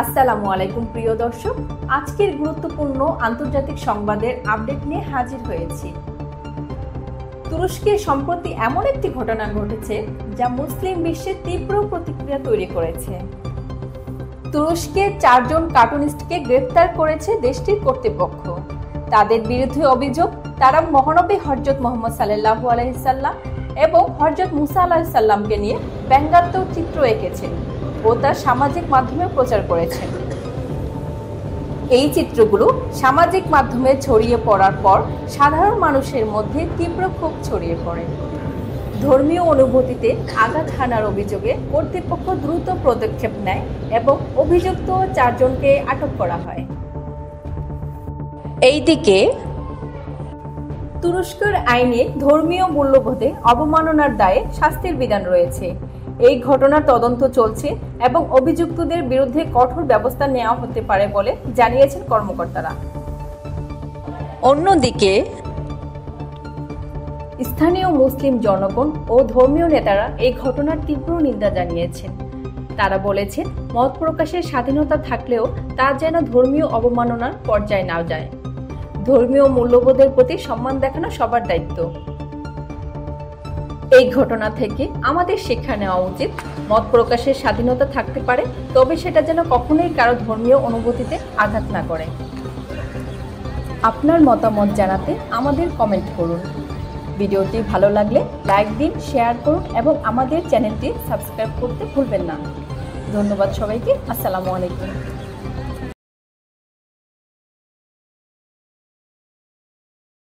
আসসালামু আলাইকুম প্রিয় দর্শক, আজকের গুরুত্বপূর্ণ আন্তর্জাতিক সংবাদের আপডেট নিয়ে হাজির হয়েছি। তুরস্কে সম্প্রতি এমন একটি ঘটনা ঘটেছে যা মুসলিম বিশ্বে তীব্র প্রতিক্রিয়া তৈরি করেছে। তুরস্কে 4 জন কার্টুনিস্টকে গ্রেফতার করেছে দেশটির কর্তৃপক্ষ। তাদের বিরুদ্ধে অভিযোগ, তারা মহানবী হযরত মুহাম্মদ সাল্লাল্লাহু আলাইহি সাল্লাম এবং হযরত মুসা আলাইহিস সালামকে নিয়ে ব্যঙ্গাত্মক চিত্র এঁকেছেন ও তা সামাজিক মাধ্যমে প্রচার করেছেন। এই চিত্রগুলো সামাজিক মাধ্যমে ছড়িয়ে পড়ার পর সাধারণ মানুষের মধ্যে তীব্র ক্ষোভ ছড়িয়ে পড়ে। ধর্মীয় অনুভূতিতে আঘাত হানার অভিযোগে কর্তৃপক্ষ দ্রুত পদক্ষেপ নেয় এবং অভিযুক্ত 4 জনকে আটক করা হয়। এইদিকে তুরস্কের আইনে ধর্মীয় মূল্যবোধে অবমাননার দায়ে শাস্তির বিধান রয়েছে। এই ঘটনার তদন্ত চলছে এবং অভিযুক্তদের বিরুদ্ধে কঠোর ব্যবস্থা নেওয়া হতে পারে বলে জানিয়েছেন কর্মকর্তারা। অন্যদিকে স্থানীয় মুসলিম জনগণ ও ধর্মীয় নেতারা এই ঘটনার তীব্র নিন্দা জানিয়েছেন। তারা বলেছেন, মত প্রকাশের স্বাধীনতা থাকলেও তা যেন ধর্মীয় অবমাননার পর্যায়ে না যায়। ধর্মীয় মূল্যবোধের প্রতি সম্মান দেখানো সবার দায়িত্ব। এই ঘটনা থেকে আমাদের শিক্ষা নেওয়া উচিত, মত প্রকাশের স্বাধীনতা থাকতে পারে, তবে সেটা যেন কখনোই কারো ধর্মীয় অনুভূতিতে আঘাত না করে। আপনার মতামত জানাতে আমাদের কমেন্ট করুন। ভিডিওটি ভালো লাগলে লাইক দিন, শেয়ার করুন এবং আমাদের চ্যানেলটি সাবস্ক্রাইব করতে ভুলবেন না। ধন্যবাদ সবাইকে। আসসালামু আলাইকুম।